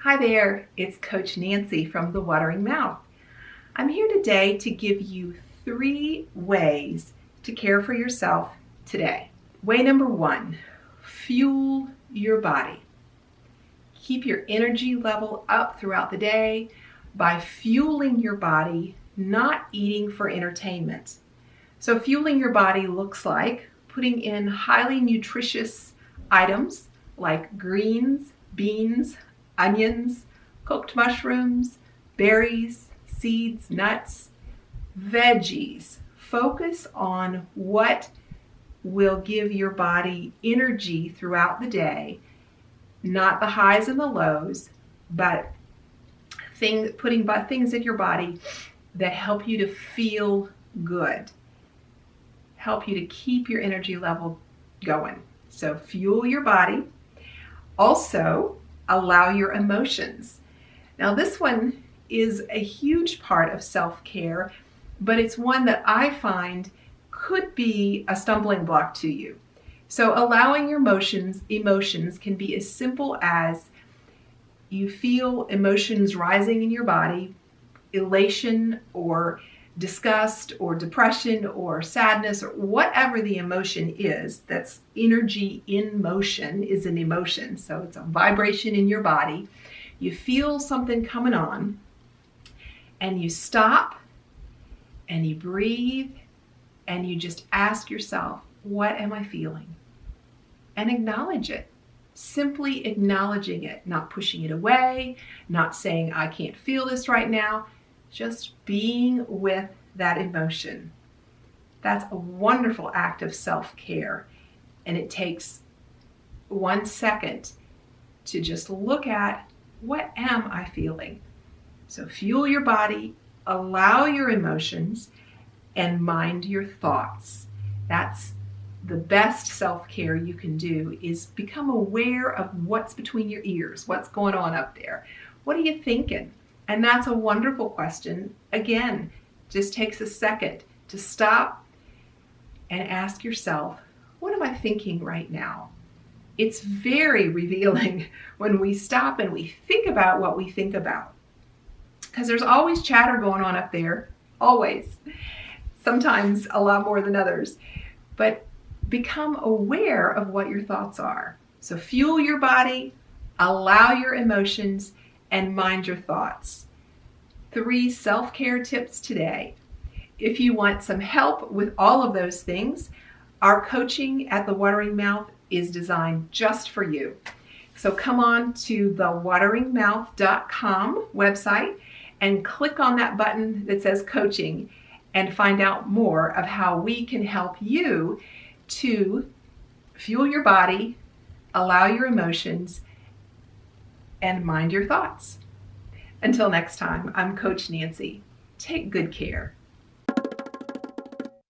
Hi there, it's Coach Nancy from The Watering Mouth. I'm here today to give you 3 ways to care for yourself today. Way number 1, fuel your body. Keep your energy level up throughout the day by fueling your body, not eating for entertainment. So fueling your body looks like putting in highly nutritious items like greens, beans, onions, cooked mushrooms, berries, seeds, nuts, veggies. Focus on what will give your body energy throughout the day, not the highs and the lows, but putting things in your body that help you to feel good, help you to keep your energy level going. So fuel your body. Also, allow your emotions. Now this one is a huge part of self-care, but it's one that I find could be a stumbling block to you. So allowing your emotions can be as simple as you feel emotions rising in your body, elation or disgust or depression or sadness or whatever the emotion is. That's energy in motion is an emotion. So it's a vibration in your body. You feel something coming on and you stop and you breathe and you just ask yourself, what am I feeling? And acknowledge it. Simply acknowledging it, not pushing it away, not saying I can't feel this right now. Just being with that emotion. That's a wonderful act of self-care, and it takes 1 second to just look at, what am I feeling? So fuel your body, allow your emotions, and mind your thoughts. That's the best self-care you can do, is become aware of what's between your ears, what's going on up there. What are you thinking? And that's a wonderful question. Again, just takes a second to stop and ask yourself, what am I thinking right now? It's very revealing when we stop and we think about what we think about. Because there's always chatter going on up there, always. Sometimes a lot more than others. But become aware of what your thoughts are. So fuel your body, allow your emotions, and mind your thoughts. 3 self-care tips today. If you want some help with all of those things, our coaching at The Watering Mouth is designed just for you. So come on to thewateringmouth.com website and click on that button that says coaching and find out more of how we can help you to fuel your body, allow your emotions, and mind your thoughts. Until next time, I'm Coach Nancy. Take good care.